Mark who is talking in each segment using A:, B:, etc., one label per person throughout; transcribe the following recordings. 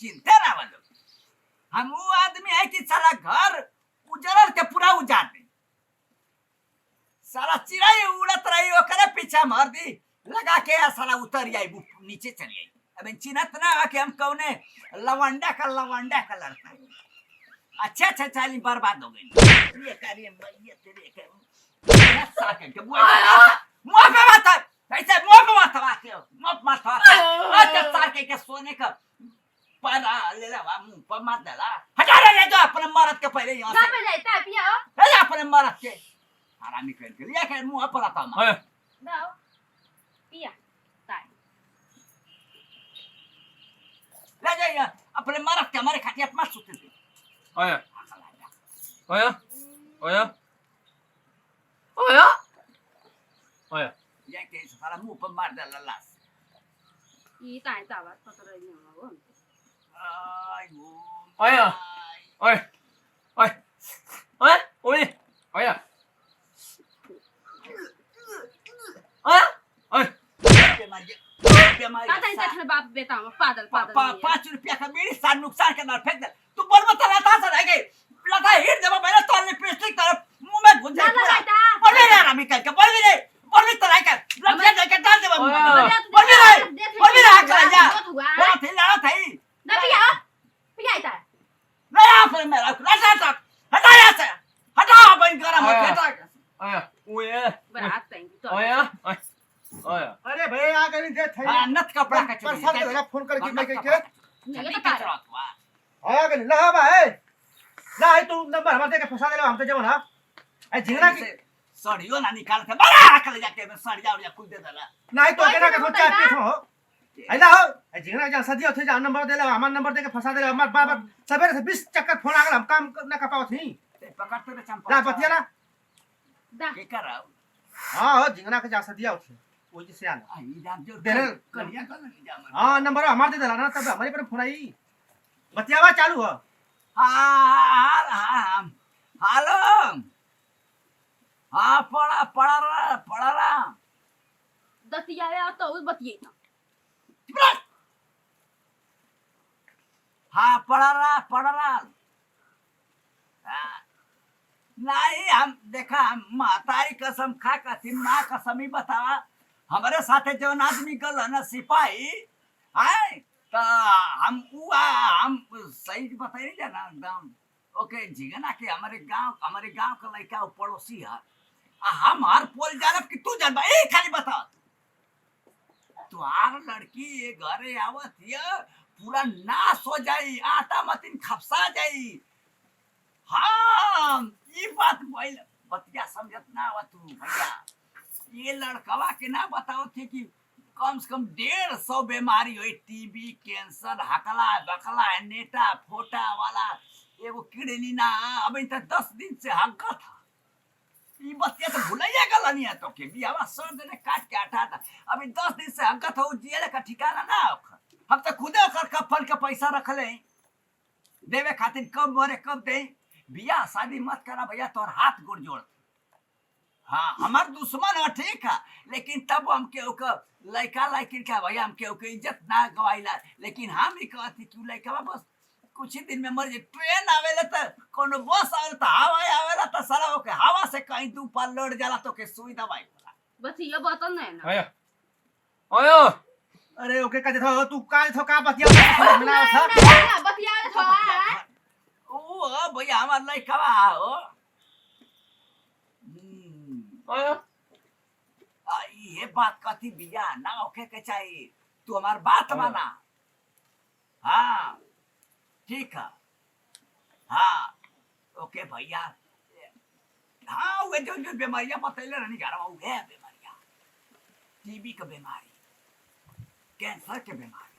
A: चिंता ना वालो हम वो आदमी है कि साला घर उजड़ल के पूरा उजाड़ दे साला चिड़ै उड़त रही ओकरे पीछा मार दी लगा के साला उतर जाई नीचे चली आई अब चिन्हत ना कि हम कौने लवंडा का लड़का अच्छा चाली बर्बाद हो गई ये कार्य भैया तेरे के साके के मुंह पे मत ऐसे मुंह पे मत आके मत अच्छा साके के सोने का पारा ले ला मुंह पर मत डाला हटा ले जो अपने मरद के पहले यहां से
B: कहां पे जाता है पिया
A: ले अपने मरद के हरामी कर के लिया के मुंह पर आता मैं
B: दाओ पिया ताई
A: ले जा अपने मरद के हमारे खाटिया पर मत सुते थे
C: आया आया आया आया आया
A: ये के सारा मुंह पर मार डाला लाश
B: ई ताई तावा पकड़ रही हूं
C: आया ओए ओए ओए ओए आया आया ओए
B: ताता इतना बाप बेटा पागल
A: 5 रुपया का मेरी साथ नुकसान के ना फेंक दे तू बोल मत लता से रह गई लता हिट जब पहले तो लिपस्टिक तरफ मुंह में घुस जाए बोल रे रामी के बोल भी तरह का लग के डाल दे बोल भी रहा कर जा वो थी लड़ा थी
B: ना पिया पिया इता
A: नया फिर मेरा लटा हटा यहां से हटा बंद करा मत हटा
C: आया ओए
B: बरात तंग तो
C: आया आया
D: अरे भाई आ गई दे थे
A: नत कपड़ा का
D: पर सब जगह फोन करके मैं के
B: नहीं बता
D: आया गई ला भाई ला तू नंबर हमारे दे के फंसा दे हम तो जब ना ए झिंगना की
A: सड़ियो ना निकाल के बड़ा कर जाके मैं सड़ जाओ या कुछ दे देला
D: नहीं तो केना के सोचा पीठ हो ऐला हो ए झिंगना जा सदियो थे जा नंबर देला हमार नंबर दे के फंसा देला हमार बाबा सवेरे से 20 चक्कर फोन आ गल हम काम ना कर पावत नहीं
A: पकड़ते रे चंपा
D: ला बतिया ना
B: दा
A: के कराओ
D: हां हो झिंगना के जा सदिया उठे वो जी से आना
A: आई जान जो
D: देना
A: करिया कर नहीं जा
D: हां नंबर हमार दे देला ना तब हमारे पर फोन आई बतियावा चालू हो
A: हां हेलो हां पड़ा
B: दतिया तो उस बतिये ना
A: हाँ पड़ा नहीं हम देखा हम महतारी कसम खा कथी माँ कसम ही बतावा हमारे साथे जौन आदमी गल ना सिपाही आए तो हम सही बताई जाना एकदम ओके जीगना के हमारे गांव का लड़का पड़ोसी है हमार पोल जानब कि तू जानबा ए खाली बता तुहार लड़की ये घरे आवत है पूरा नाश हो जाई आटा मतीन खपसा जाई हाँ ये बात पहले बतिया समझत ना आवा तू भैया ये लड़कवा के ना बताओ थे कि कम से कम 150 बीमारी हुई टीबी कैंसर हकला बकला नेटा फोटा वाला एगो किडनी ना अभी तक 10 दिन से हक्का था ये बतिया तो भुलैया गलनी है तो के बियावा सर देने काट के हटा था अभी 10 दिन से हक्का था वो जियले का ठिकाना ना हम तो खुदे ओकर कफन का पैसा रख ले देवे खातिर कब मरे कब दे बियाह शादी मत करा भैया तोर हाथ गोड़ जोड़ हाँ हमार दुश्मन है ठीक है लेकिन तब हम के ओकर लड़का लड़की का भैया हम के ओकर इज्जत ना गवाइला लेकिन हम ही कहती कि लड़का बस कुछ ही दिन में मर जाए ट्रेन आवेला तो कोनो बस आवेला तो हवा आवेला तो सारा ओके हवा से कहीं दू पार लड़ जाला तो के सुई दवाई होला
B: बस ये बतन नहीं ना
C: आया आया
D: अरे ओके का देखो तू का देखो का बतिया मिला था
B: बतिया था
A: ओ भैया हमार लड़का हो
C: आया
A: ये बात कथी बिया ना ओके के चाहिए तू हमार बात माना हाँ ठीक है हाँ ओके भैया हाँ वे जो बीमारियां बतैले रहनी घर में वे बीमारियां टीबी का बीमारी कैंसर के बीमारी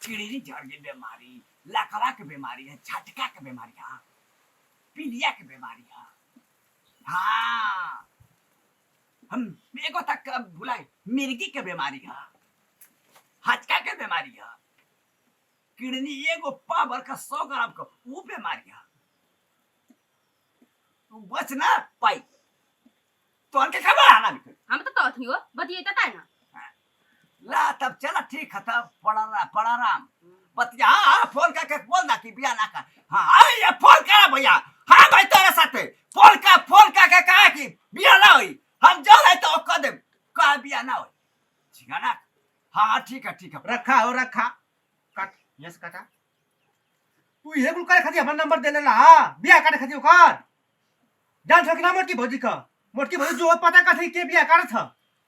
A: किडनी जड़ की बीमारी लकवा के बीमारी है झटका के बीमारियां पीलिया के बीमारियां हाँ हम एगो तक भुलाए मिर्गी के बीमारी है हचका के बीमारी है किडनी एगो पावर का 100 ग्राम का वो बीमारी है तू बच ना पाई तो हमके खबर आना भी
B: हम तो थी हो बतिये ता ना
A: ला तब चला ठीक है तब पड़ा राम बतिया हाँ फोन करके बोल ना कि बिया ना कर हाँ ये फोन करा भैया हाँ भाई तेरे साथ फोन करके कहा कि बिया ना हुई हम जो रहे तो कह दे कहा बिया ना हुई ठीक है ना हाँ ठीक है
D: रखा हो रखा काट यस काटा तू ये कुल करे खाती हमर नंबर दे लेला बिया काटे खाती ओकर जान छ कि ना मोटकी भौजी जो पता का थी के बिया काट छ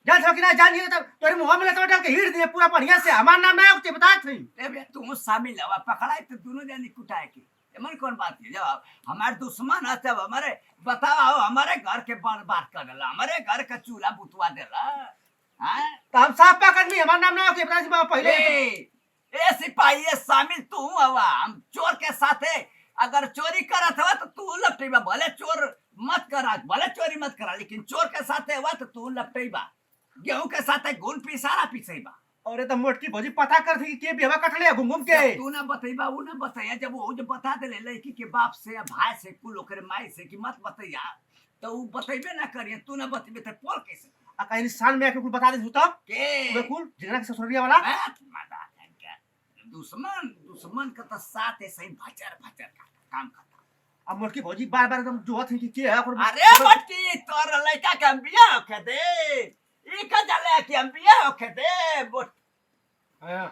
D: जान छ कि ना जान ही तो तोरे मुंह में लटवा डाल के हिड़ दिए पूरा बढ़िया से हमार नाम ना उते बता थी
A: ए बे तू शामिल हवा पकड़ाई तो दोनों जानी कुटाए के एमन कौन बात है जब हमारे दुश्मन है तब हमारे बताओ हमारे घर के बात कर देला हमारे घर का चूल्हा बुतवा देला हां
D: तो हम साफ पकड़ में हमार नाम ना उते बता सी पहले
A: ए सिपाही ये शामिल तू हवा हम चोर के साथ अगर चोरी करत हवा तो तू लपटेबा भले चोर मत करा भले चोरी मत करा लेकिन चोर के साथ हुआ तो तू लपटेबा गेहूं के साथ गुण पिसारा पिसेबा
D: अरे तो मोटकी भौजी पता कर थी के बिया कटले घूम के
A: तू ना बतैबा वो ना बताया जब वो जो बता देले लड़की के बाप से भाई से कुल ओकरे माई से कि मत बतैया तो वो बतैबे ना करिए तू ना बतैबे तो पोल कैसे
D: आ कहीं निशान में आके कुल बता दे तो
A: के
D: कुल जिगरा के ससुरिया वाला
A: दुश्मन का तो साथ है सही भचर का काम करता
D: अब मोटकी भौजी बार-बार एकदम जोहत है कि के है
A: अरे मटकी तोर लड़का के हम बिया होके दे ई का जले कि हम बिया होके दे बोट
C: आया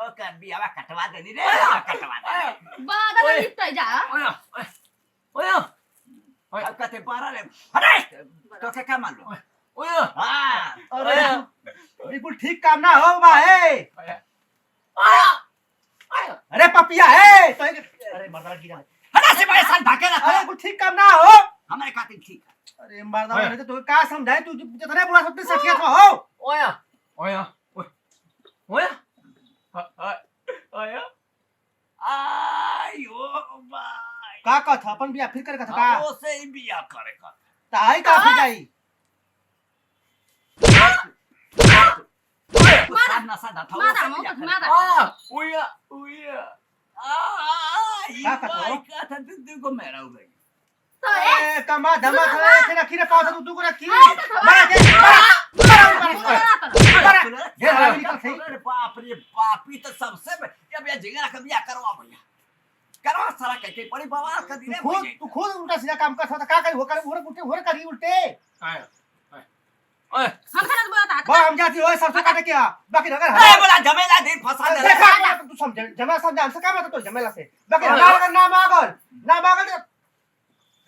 A: ओके बिया कटवा देनी रे कटवा दे
B: बादा निपटाई जा
C: आया
A: अब कहते पारा रे हटे तो क्या मान लो
C: आया
A: हां
D: अरे बिल्कुल ठीक काम ना हो बा है अरे पपिया है तो अरे मर्दा गिरा
A: हटा से भाई सन ढके रखा
D: अरे कुछ ठीक काम ना हो
A: हमारे खातिर ठीक है
D: अरे मर्दा ने तो का समझाए तू जितने बुरा सब सखिया तो हो
C: आया आया
A: आयो भाई
D: का था अपन बिया फिर करे का था
A: वो से ही बिया करे का
D: ताई का हो जाई
B: मारा
C: उया
A: को मेरा हो गई
B: तो ए
D: ए कमा धमा खले के रखी रे पास तू को रखी मारा दे मारा ये हरामी निकल सही
A: अरे बाप रे बापी तो सबसे अब ये जिंगरा का बिया करवा भैया करवा सारा कहते पड़ी बवाल कर दी रे
D: तू खुद उल्टा सीधा काम कर सकता का करी हो कर उल्टे करी उल्टे
C: आया ओए
B: हम खरत बोलता
D: बा हम जाती हो सरसों काटे क्या बाकी अगर
A: अरे बोला झमेला दिन फंसा दे
D: देखा तू समझ जमेला समझ हमसे का मतलब तो जमेला से बाकी हमारा अगर ना मांगल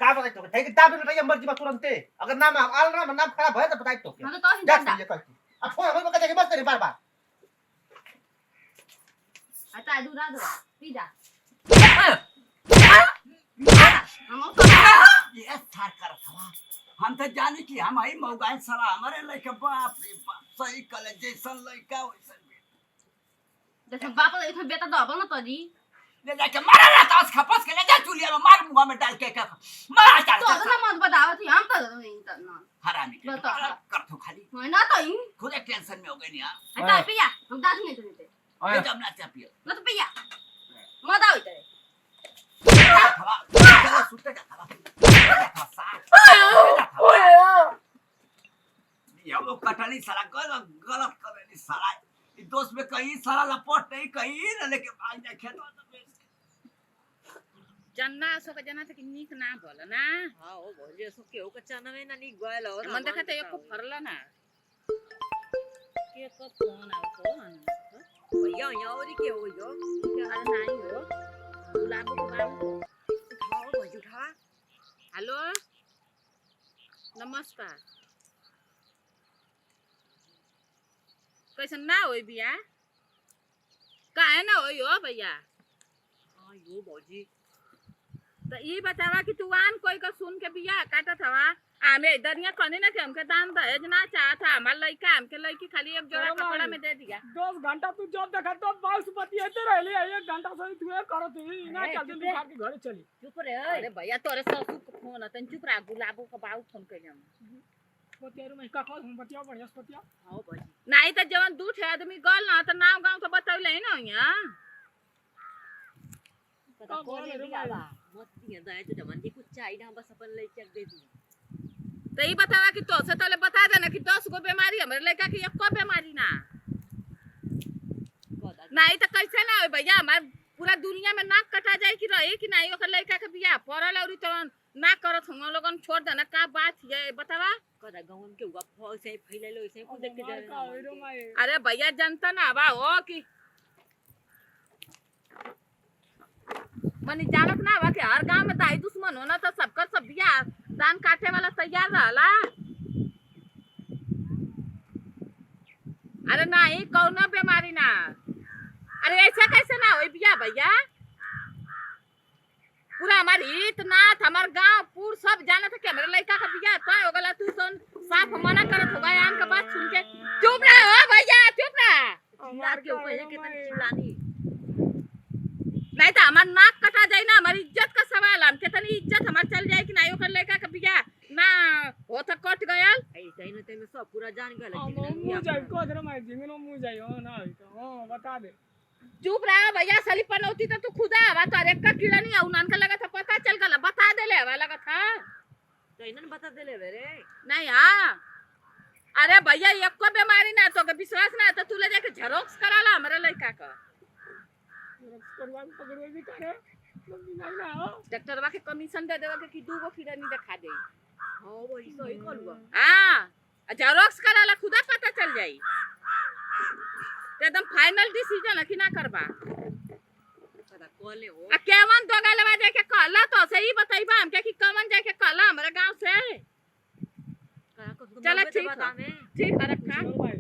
D: का बताई तो ठीक दाब में रही मर्जी बा तुरंते अगर नाम आल नाम खराब है तो बताई तो
B: हम तो
D: जा
B: हिंदा
D: ये कर अब फोन हम बता के बस करे बार
B: आता दूरा दो पी जा हम तो
A: ये थार कर था हम तो जाने कि हम आई मौगाई सारा हमारे लइका बाप रे बाप सही कले जैसन लइका वैसन
B: जैसे बाप ले इथे बेटा दबल न तो जी
A: ले जाके मारा ना तास खपस के ले जा चुलिया में मार मुंह में डाल के मार डाल
B: तो ना मत बताओ थी हम तो ना
A: हरामी के
B: बता।
A: कर तो खाली
B: है ना तो इन
A: खुद एक टेंशन में हो गई नहीं
B: आता पिया हम दास नहीं तो
C: आया
A: जब ना चापियो
B: न तो पिया मत आओ इधर
A: चलो सुते जा ये लोग कटनी सारा गलत करे सारा दोस्त में कहीं सारा लपट नहीं कहीं न लेके भाग जाए खेत में
E: जन्ना सो के जना त निक ना भल ना
F: हां ओ भोजे सो के ओ के चनवे ना निक गयल हो
E: मन देखा त एको फरला ना के को फोन आउतो
F: भैया यहाँ और के हो जो
E: के अरे नाही हो गुलाब को बाबू
F: उठाओ भोज उठा
E: हेलो नमस्कार कैसन ना होई बिया काहे ना होई हो भैया
F: हां यो भोजी
E: तो ये बतावा कि तू आन कोई का सुन के बिया काटत हवा आमे दरिया कने ना के हमके दान दहेज ना चाहत है हमार लइका हमके लइकी खाली एक जोड़ा कपड़ा में दे दिया
G: 10 घंटा तू जब देखा तो बाउस बतियाते रहली 1 घंटा से तू करत ही ना
E: अरे,
G: चल
E: चुप
G: दिन के घरे चली
E: चुप रे अरे भैया तोरे ससुर को फोन है तन चुप रह गुलाबो का बाऊ फोन कइले हम
G: बतियारू में का हम बतिया बढ़िया से बतिया
E: हां भाई नहीं त जवन दूठ आदमी गल ना त नाव गांव के बतैले ही ना यहां
F: पता कोने बियावा मत दिए दाए तो जमन जी कुछ चाहिए हम बस अपन ले चल दे दी
E: तो ये बतावा कि तो से तले बता देना कि 10 गो बीमारी हमरे लइका की एको बीमारी ना नहीं तो कैसे ना हो भैया हमार पूरा दुनिया में नाक कटा जाए कि रहे कि नहीं ओकर लड़का के बियाह पड़ल और तो ना करत हम लोगन छोड़ देना का बात है बतावा
F: कदा गाउन के हुआ फौसे फैलेलो ऐसे को देख के जा
G: का होइरो माई
E: अरे भैया जनता ना बा हो कि मनी जानत ना बा कि हर गांव में दाई दुश्मन होना तो सबकर सब बियाह दान काटे वाला तैयार रहला अरे नहीं कौनो बीमारी ना अरे ऐसे कैसे ना होई बियाह भैया पूरा हमार हित नाथ हमार गांव पूर सब जानत है कि हमारे लड़का का बियाह तो हो गला तू सुन साफ मना करत होगा आन का बात सुन के चुप रह हो भैया चुप रह
F: चिल्ला के ऊपर है कितनी चिल्लानी
E: नहीं तो हमार नाक कटा जाए ना हमारी इज्जत का सवाल हम कितनी इज्जत हमार चल जाए कि नहीं ओकर लड़का का बियाह ना हो तो कट गयल
F: ऐसे ही न ते में सब पूरा जान गल
G: मुंह जाई को धर माई जिंगनो मुंह जाई हो ना तो हां बता दे
E: चुप रह भैया सली पनौती तो तू खुदा हवा तो एक का कीड़ा नहीं औनान का लगा था पता चल गला बता देले हवा लगा था
F: तो इनन बता देले रे
E: नहीं हां अरे भैया एक को बीमारी ना तो के विश्वास ना तो तू ले जाके झेरॉक्स कराला हमारे लड़का का
G: करवा पकड़वे भी करे नहीं ना हो
E: डॉक्टरवा के कमीशन दे देवा के कि दू गो कीड़ा नहीं दिखा दे
F: हां वो सही करवा
E: हां झेरॉक्स कराला खुदा पता चल जाई एकदम फाइनल डिसीजन है कि ना करबा
F: कदा कोले हो
E: आ केवन दो गलवा जाके कहला तो सही बताइबा हमके कि कवन जाके कहला हमारे गांव से
F: करा को
E: चला
F: तो
E: ठीक
F: बता
E: है
F: में
E: ठीक है रखा
G: चल भाई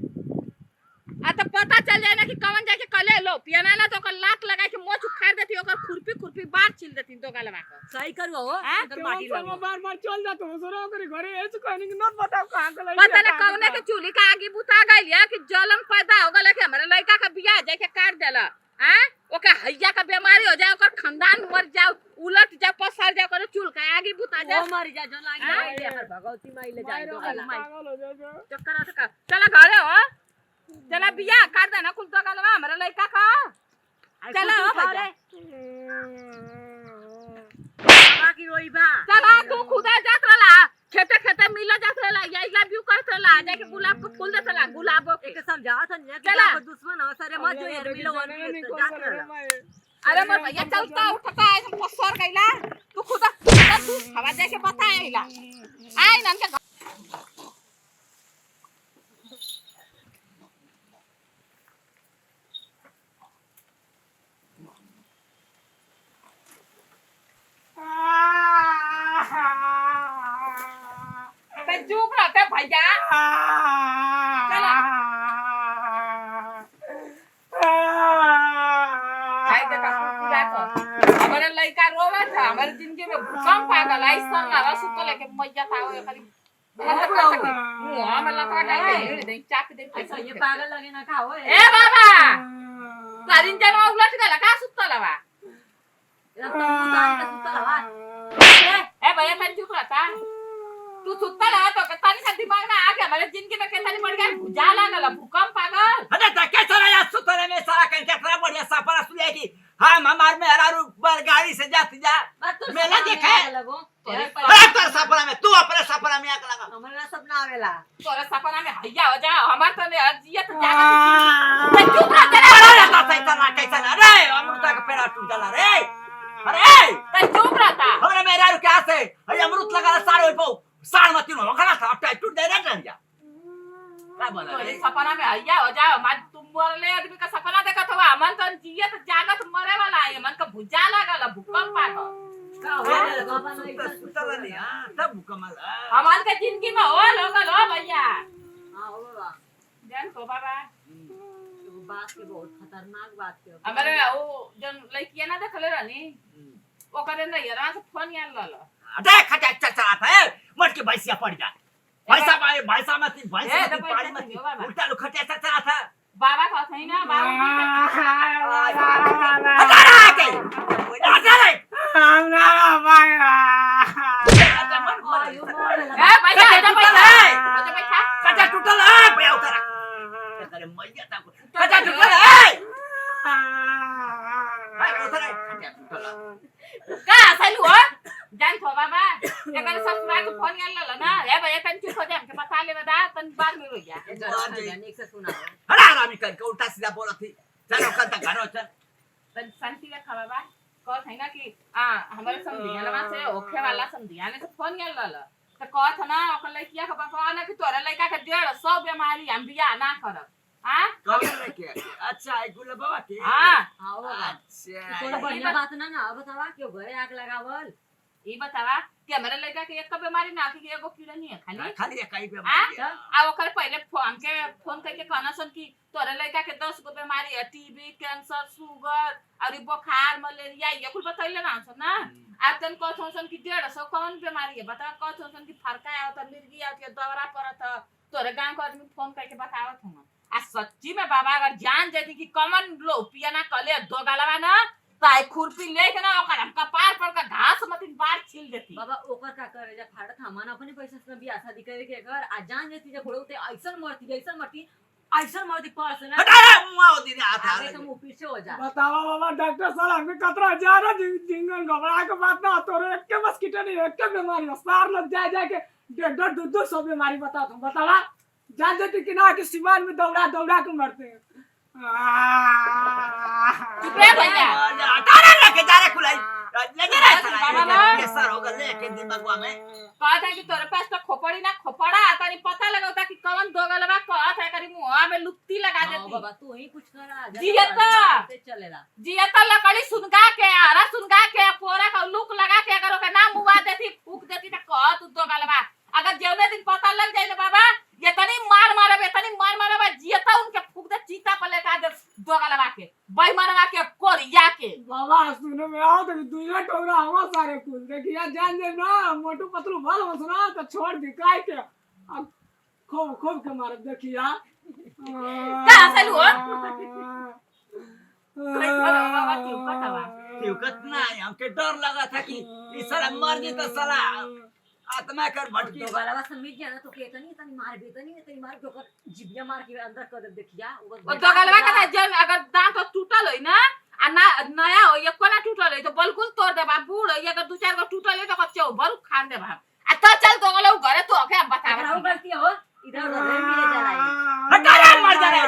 E: आ तो पता चल जाए ना कि कवन जाके कहले लो पियाना ना तो ओकर लात लगा के मोछ उखाड़ देती ओकर खुरपी बात छिल देती दो गलवा को
F: सही करवा हो
E: हाँ?
F: इधर माटी लगो
G: बार चल जा तो सरो करे घरे ऐसे कहने की नत बताओ कहां के
E: पता ना कवने के चूल्ही का आगे बुता गइल या कि जलन पैदा हो गला कि हमारे लड़का का बियाह जाके काट देला हैं ओके हैया का बीमारी हो जाए ओकर खानदान मर जाओ उलट जाओ पसार जाओ करे चूल का आगे बुता जा
F: वो मर जा जो लाग
E: हाँ?
F: जाए पर भगवती माई ले जाए दो गला
G: पागल हो जाएगा
E: चक्कर का चला घरे हो चला बियाह काट देना कुल तो गलवा हमारे लड़का का चला हो भैया
F: बाकी रोई बा
E: चला तू खुदा जात रहला खेते खेते मिला जात रहला या आई लव यू करत रहला जाके गुलाब को फूल देत रहला गुलाबो के
F: एक समझा था ना कि
E: चला।
F: आपको दुश्मन हो सारे मत जो यार मिलो वन तो जात रहा
E: अरे मोर भैया चलता उठता है तुम पसर गइला तू खुदा तू हवा जाके बता आइला आई नन के चुप रहते भैया चला आई देखा पूरा कर हमारे लड़का रोवा था हमारे जिंदगी में भूकंप आ गया ऐसा ना सुतो लेके मैया था वो खाली मुंह में लगा डाल दे चाक दे
F: ऐसा ये पागल लगे ना खाओ
E: ए बाबा तारिन जन उलट गला का सुतो लवा
F: ये तो मुदान का सुता हवा
E: ए भैया तन चुप रहता तू सुता रहा तो तानी सा दिमाग में आ गया हमारे जिंदगी में कैसा नहीं पड़ गया भुजा लागल भूकंप आ गल
A: अरे तो कैसा रहा सुतने में सारा कहीं कितना बढ़िया सफर सुने की हम हमार में हरारू गाड़ी से जाती जा मेला देखा है
F: लगो
A: अरे तेरे सपना में तू अपने सपना में आग लगा
F: हमारा सपना आवेला
E: तोरे सपना में हैया हो जा हमार तो ने अर्जियत जागा चुप रह तेरा
A: अरे तो सही तरह कैसा ना रे अमृता का पेड़ा टूट गला रे अरे
E: तन चुप रहता
A: हमरे मेरा रू क्या से अरे अमृत लगा सारे हो साल मत तीनों खड़ा था अब टूट दे रहा जा क्या बोला
E: तोरे
A: रे
E: सपना में हैया हो जा हमार तुम मरले आदमी का सपना देखत हवा मन तो जियत जागत मरे वाला है मन का भुजा लागल भूकंप आ गल
F: का हो बाबा नहीं
A: सुतला नहीं हां तब कमाल
E: हमार के जिंदगी में हो लोगल हो भैया
F: हां हो बाबा
E: जान को बाबा
F: वो बात के बहुत खतरनाक बात के
E: हमारे वो जन लड़किया ना देखले रहनी वो करे ना यार से फोन यार लल
A: अरे खटा चला था मट के भैंसिया पड़ जा भैंसा मत पानी मत उल्टा लो खटा चला था
E: बाबा का सही ना बाबा
A: हटा के हटा रे
E: ए पैसा हटा पैसा
A: कटा टूटल है पे उतर अरे मैया ता कटा टूटल है हाय उतर कटा टूटल
E: का सलू हो जान थो बाबा एकरे ससुराल को फोन यार लल ना ए भैया तन चुप हो जा हमके बता ले बता तन बाद में हो गया
F: एक से सुना
A: हरा आरामी करके उल्टा सीधा बोला थी चलो कल तक घर
E: हमारे समधियानवा से ओखे वाला समधियाने से फोन आयल रहल त कहत ना ओकर लइकिया के बापा ना कि तोरा लइका के 150 बीमारी हम बियाह ना करब हां
A: कब लेके अच्छा है गुला बाबा के
E: हां
F: आओ बाबा
A: अच्छा
F: थोड़ा बढ़िया बात ना बतावा क्यों घरे आग लगावल
E: ई बतावा कि हमारे लइका के एक बीमारी ना कि एगो कीड़ा नहीं है खाली
A: खाली कई पे
E: आ ओकर पहले फोन करके कहना सन कि तोरे लइका के 10 गो बीमारी है टीबी कैंसर शुगर और बुखार मलेरिया ये कुल बतैले ना सन ना आप तन कहत सन कि 150 कौन बीमारी है बता कहत सन कि फरका आवत मिर्गी आवत दौरा पड़त तोरे गांव के आदमी फोन करके बतावत हूं आ सच्ची में बाबा अगर जान जाती कि कमन लो पियाना कले दो गालवा ना ताई खुरपी लेके ना ओकर हम कपार पर का घास मतिन बार छील देती
F: बाबा ओकर का करे जा फाड़त हमान अपने पैसा से बियाह शादी करे के घर आ जान जेती जे घोड़े उते ऐसन मरती ऐसन मरती पास ना
A: हटा मुआ दिन आता
F: आगे तो मुंह पीछे हो जा
G: बतावा बाबा डॉक्टर साहब हमें कतरा जा रहा जिंगन घबरा के बात ना तोरे एक के मस्कीटो नहीं एक के बीमारी सार लग जाए के 150 200 बीमारी बता दूं बतावा जान जाती कि ना कि सिवान में दौड़ा दौड़ा के मरते हैं
E: चुप रह भैया
A: हटा लेके जा रे कुलाई लेके रे साला प्रेशर होगा लेके दिमागवा में
E: कहत है कि तोरे पास तो खोपड़ी ना खोपड़ा तारी पता लगावता कि कौन दो गलवा कहत है करी मुंह में लुत्ती लगा देती
F: बाबा तू ही कुछ करा
E: चलेला जियता लकड़ी सुनगा के हरा सुनगा के पोरा का लुक लगा के अगर ओके ना मुआ देती फूक देती त कहत दो गलवा अगर जेवने दिन पता लग जाए ना बाबा ये तनी मार मारबे जियता उनके फूक दे चीता पर लेटा दे दो गलवा के बेईमानवा के कोरिया के
G: बाबा सुनो में आओ तो दुनिया टोरा हम सारे कुल देखिया जान जे ना मोटू पतलू भल बसना तो छोड़ दे काय के खूब खूब के मार देखिया
E: कहां से लुआ कोई बाबा क्यों कटवा
A: क्योंकत ना हमके डर लगा था कि इस साला मर जी तो साला आत्मा कर भटकी
F: तो गलवा से मिट गया ना तो केतनी तनी मार बेतनी तनी मार के ओकर जिबिया मार के अंदर कर दे देखिया
E: ओ तो गलवा का जन अगर दांत टूटल होई ना आ ना नया हो ये कोना टूटल है तो बिल्कुल तोड़ दे बा बूढ़ है अगर दो चार गो टूटल है तो कच्चो भर खान दे बा आ तो चल तो गलवा घरे तो के हम बता
F: अगर हम गलती हो इधर उधर मिले जा रहा है
A: हटा रे मर जा रे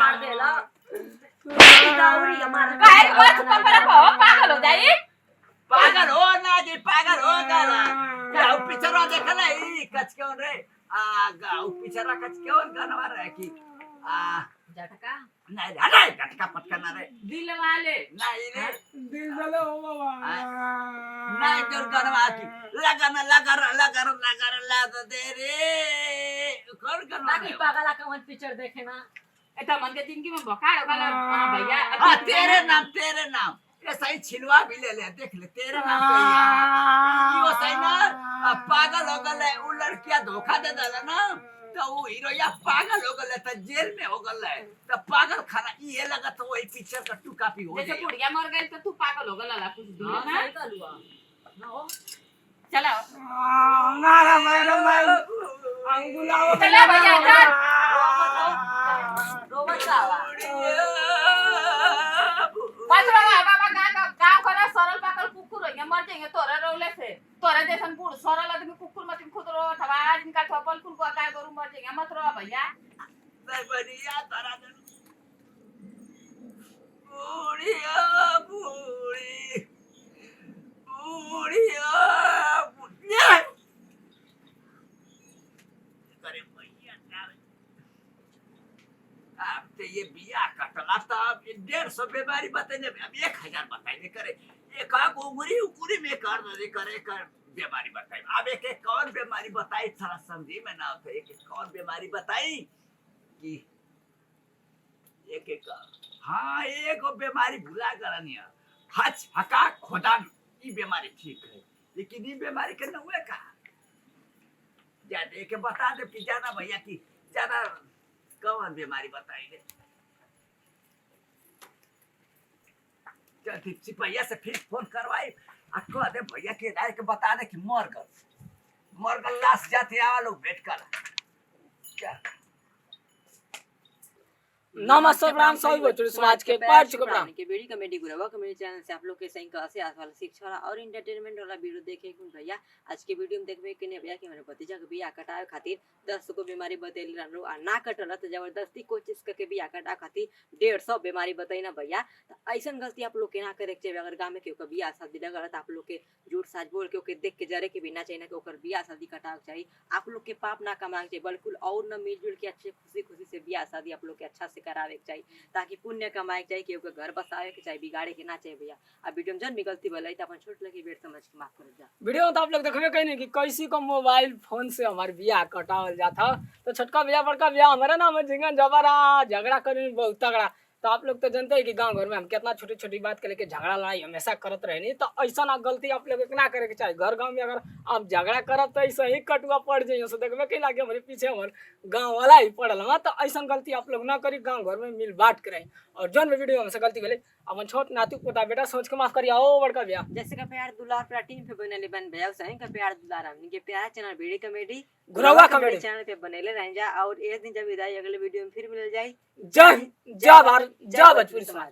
F: मार देला दाउरी हमारा
E: काहे बस कमरा पागल हो जाई
A: पागल हो ना जी पागल हो गला गाँव पिछरा देखला ई कचकेवन रे गाँव पिछरा कचकेवन गनवा रे की
F: झटका
A: नहीं हटाई झटका पटका ना रे
E: दिल वाले
A: नहीं रे
G: दिल जले हो बाबा
A: नहीं जोर गनवा की लगा दे रे कौन गनवा
F: बाकी पागला का मन पिक्चर देखे ना
E: एटा मन के जिंदगी में बखाड़ होगा हां भैया
A: हां तेरे नाम ऐसा ही छिलवा भी ले देख ले तेरे नाम पे यो सही ना पागल हो गले वो लड़कियां धोखा दे दला ना तो वो हीरो या पागल हो गले तो जेल में हो गले तो पागल खाना ये लगा तो वही पिक्चर का टू कॉपी हो
E: जैसे बुढ़िया मर गई तो तू पागल हो गला कुछ दिन ना
F: सही कलुआ ना
E: चलो
G: ना रे मैडम अंगुलाओ
E: चलो भैया चल
F: रोबत आवा
E: पाछवा बाबा गांव करे सरल पाकल कुकुर है मर जाएंगे तोरे रोले से तोरे जैसन बूढ़ सरल आदमी कुकुर मत खुद रो थवा जिनका थपल फुल को काय करू मर जाएंगे मत रो भैया
A: नहीं बढ़िया तारा बुढ़िया करे भैया अब तो ये बिया कटला तो अब 150 बीमारी बताइए अब 1000 बताइए करे एक उंगली में कर दे करे कर बीमारी बताई अब एक कौन बीमारी बताई थोड़ा समझी में ना तो एक कौन बीमारी बताई कि एक हाँ एक बीमारी भुला करनी है हच हका खोदान ये बीमारी ठीक है लेकिन ये बीमारी के हुए कहा ज्यादा बता दे कि जाना भैया की ज्यादा कौन बीमारी बताई दे सिपहिया से फिर फोन करवाई कह दे भैया के राय के बता दे कि मर गल लाश जाते आवा लोग भेंट कर क्या
G: नमस्ते प्रणाम सभी भोजपुरी समाज के पैर छू के प्रणाम
F: के वीडियो कमेडी गुरवा कमेडी चैनल से आप लोग के सही का से आज वाला शिक्षा वाला और एंटरटेनमेंट वाला वीडियो देखे कुन भैया आज के वीडियो में देखबे कि ने भैया कि हमारे भतीजा के बियाह कटावे खातिर 10 को बीमारी बतेली रहलो आ ना कटला तो जबरदस्ती कोशिश करके बियाह कटा खातिर 150 बीमारी बताई ना भैया तो ऐसन गलती आप लोग के ना करे के अगर गांव में केहू के बियाह शादी लगल त आप लोग के झूठ साच बोल के ओके देख के जरे के बिना चाहिए ना कि ओकर बियाह शादी कटावे चाहिए आप लोग के पाप ना कमाए चाहिए बिल्कुल और न मिलजुल के अच्छे खुशी खुशी से बियाह शादी आप लोग के अच्छा से करावे के चाहिए ताकि पुण्य कमाए के चाहिए केहू के घर बसावे के चाहिए बिगाड़े के ना चाहिए भैया अब वीडियो में जन भी गलती भलाई तो अपन छोट लगी बेट समझ के माफ कर जा
G: वीडियो में तो आप लोग देखबे कहीं कि कैसी को मोबाइल फोन से हमारे बियाह कटावल जाता तो छोटका बियाह बड़का बियाह हमारे नाम है झिंगन जबरा झगड़ा करे बहुत तगड़ा तो आप लोग तो जानते हैं कि गांव घर में हम कितना छोटी छोटी बात के लेके झगड़ा लड़ाई हमेशा करत रहे नहीं तो ऐसा ना गलती आप लोग के ना करे के चाहिए घर गांव में अगर आप झगड़ा करब तो ऐसा ही कटुआ पड़ जाइए से देखबे कहीं लागे हमारे पीछे हमारे गांव वाला ही पड़ल हमारा तो ऐसा गलती आप लोग ना करी गांव घर में मिल बांट के और जौन भी वीडियो हमसे गलती भेले अपन छोट नातू पोता बेटा सोच के माफ करिए ओ बड़का भैया
F: जैसे का प्यार दुलार पूरा टीम पे बनले बन भैया सही का प्यार दुलार हमनी के प्यारा चैनल वीडियो कमेडी
G: गुरवा कमेडी
F: चैनल पे बनेले रह जा और एक दिन जब विदाई अगले वीडियो में फिर मिल जाए
G: जय जय भारत जय भोजपुरी समाज।